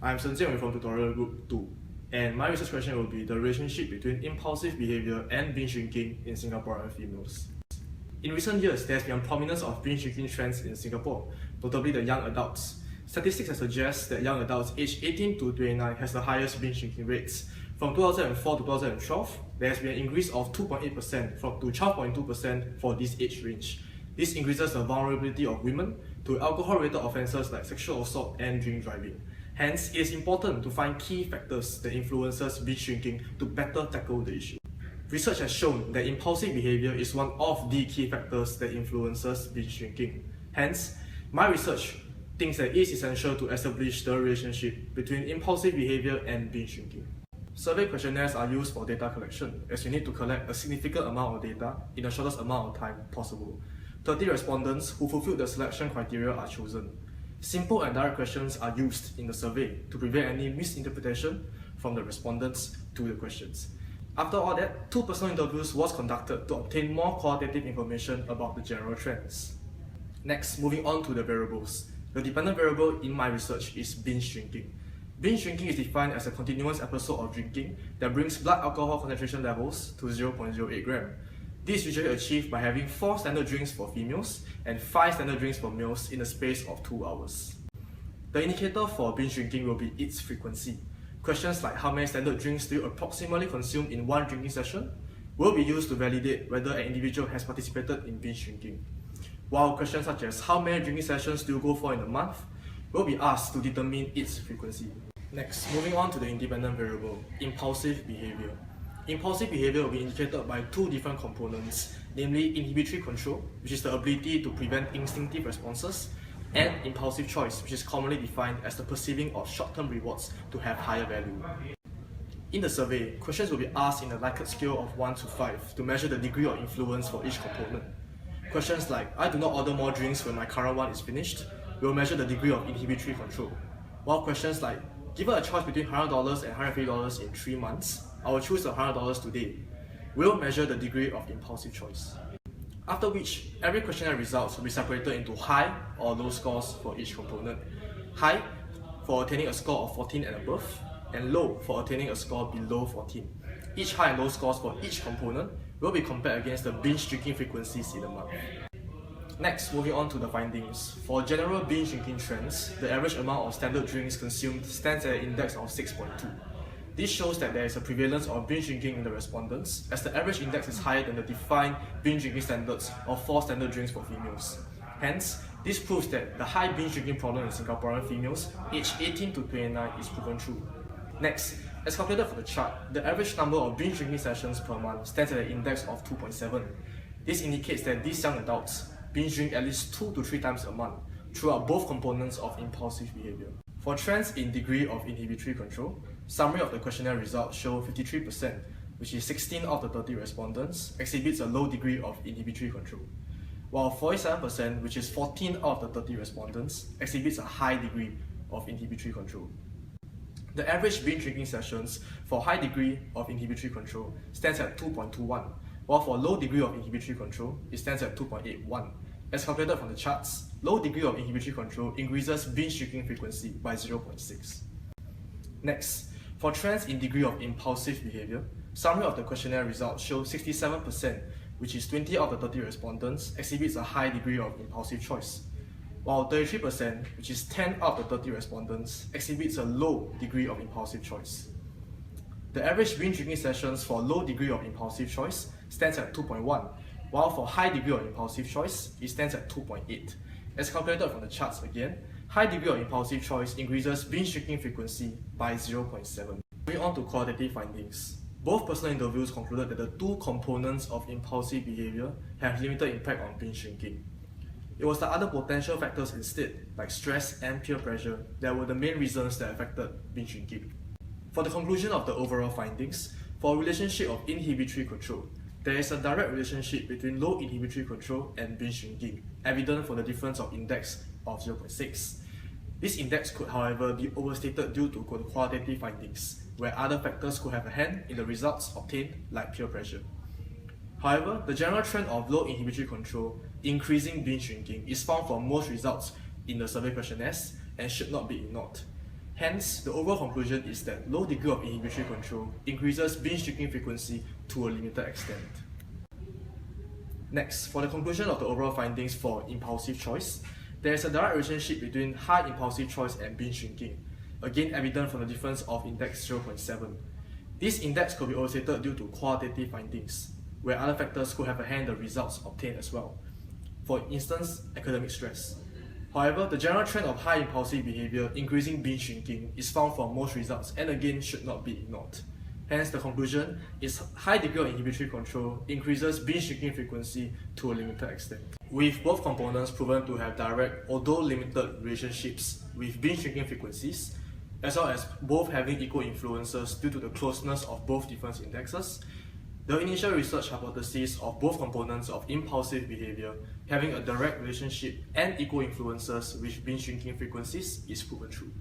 I'm Jianwei from tutorial group 2, and my research question will be the relationship between impulsive behavior and binge drinking in Singaporean females. In recent years, there has been a prominence of binge drinking trends in Singapore, notably the young adults. Statistics suggest that young adults aged 18 to 29 has the highest binge drinking rates. From 2004 to 2012, there has been an increase of 2.8% to 12.2% for this age range. This increases the vulnerability of women to alcohol-related offences like sexual assault and drink driving. Hence, it is important to find key factors that influences binge drinking to better tackle the issue. Research has shown that impulsive behavior is one of the key factors that influences binge drinking. Hence, my research thinks that it is essential to establish the relationship between impulsive behavior and binge drinking. Survey questionnaires are used for data collection, as you need to collect a significant amount of data in the shortest amount of time possible. 30 respondents who fulfilled the selection criteria are chosen. Simple and direct questions are used in the survey to prevent any misinterpretation from the respondents to the questions. After all that, 2 personal interviews was conducted to obtain more qualitative information about the general trends. Next, moving on to the variables. The dependent variable in my research is binge drinking. Binge drinking is defined as a continuous episode of drinking that brings blood alcohol concentration levels to 0.08 gram. This is usually achieved by having 4 standard drinks for females and 5 standard drinks for males in the space of 2 hours. The indicator for binge drinking will be its frequency. Questions like how many standard drinks do you approximately consume in one drinking session will be used to validate whether an individual has participated in binge drinking. While questions such as how many drinking sessions do you go for in a month will be asked to determine its frequency. Next, moving on to the independent variable, impulsive behavior. Impulsive behavior will be indicated by 2 different components, namely inhibitory control, which is the ability to prevent instinctive responses, and impulsive choice, which is commonly defined as the perceiving of short-term rewards to have higher value. In the survey, questions will be asked in a Likert scale of 1 to 5 to measure the degree of influence for each component. Questions like, I do not order more drinks when my current one is finished, will measure the degree of inhibitory control. While questions like, given a choice between $100 and $150 in 3 months, I will choose the $100 today, will measure the degree of impulsive choice. After which, every questionnaire results will be separated into high or low scores for each component. High for attaining a score of 14 and above, and low for attaining a score below 14. Each high and low scores for each component will be compared against the binge drinking frequencies in a month. Next, moving on to the findings. For general binge drinking trends, the average amount of standard drinks consumed stands at an index of 6.2. This shows that there is a prevalence of binge drinking in the respondents, as the average index is higher than the defined binge drinking standards of 4 standard drinks for females. Hence, this proves that the high binge drinking problem in Singaporean females aged 18 to 29 is proven true. Next, as calculated for the chart, the average number of binge drinking sessions per month stands at an index of 2.7. This indicates that these young adults binge drink at least 2 to 3 times a month throughout both components of impulsive behavior. For trends in degree of inhibitory control, summary of the questionnaire results show 53%, which is 16 out of the 30 respondents, exhibits a low degree of inhibitory control, while 47%, which is 14 out of the 30 respondents, exhibits a high degree of inhibitory control. The average binge drinking sessions for high degree of inhibitory control stands at 2.21, while for low degree of inhibitory control, it stands at 2.81. As calculated from the charts, low degree of inhibitory control increases binge drinking frequency by 0.6. Next, for trends in degree of impulsive behavior, summary of the questionnaire results show 67%, which is 20 out of the 30 respondents, exhibits a high degree of impulsive choice, while 33%, which is 10 out of the 30 respondents, exhibits a low degree of impulsive choice. The average binge drinking sessions for low degree of impulsive choice stands at 2.1, while for high degree of impulsive choice, it stands at 2.8. As calculated from the charts again, high degree of impulsive choice increases binge drinking frequency by 0.7. Moving on to qualitative findings. Both personal interviews concluded that the 2 components of impulsive behavior have limited impact on binge drinking. It was the other potential factors instead, like stress and peer pressure, that were the main reasons that affected binge drinking. For the conclusion of the overall findings, for a relationship of inhibitory control, there is a direct relationship between low inhibitory control and binge drinking, evident from the difference of index of 0.6. This index could, however, be overstated due to qualitative findings, where other factors could have a hand in the results obtained, like peer pressure. However, the general trend of low inhibitory control increasing binge drinking is found for most results in the survey questionnaires and should not be ignored. Hence, the overall conclusion is that low degree of inhibitory control increases binge drinking frequency to a limited extent. Next, for the conclusion of the overall findings for impulsive choice, there is a direct relationship between high impulsive choice and binge drinking, again evident from the difference of index 0.7. This index could be illustrated due to qualitative findings, where other factors could have a hand in the results obtained as well. For instance, academic stress. However, the general trend of high impulsive behavior increasing binge drinking is found for most results and again should not be ignored. Hence, the conclusion is high degree of inhibitory control increases binge drinking frequency to a limited extent. With both components proven to have direct, although limited, relationships with binge drinking frequencies, as well as both having equal influences due to the closeness of both different indexes, the initial research hypothesis of both components of impulsive behavior having a direct relationship and equal influences with binge drinking frequencies is proven true.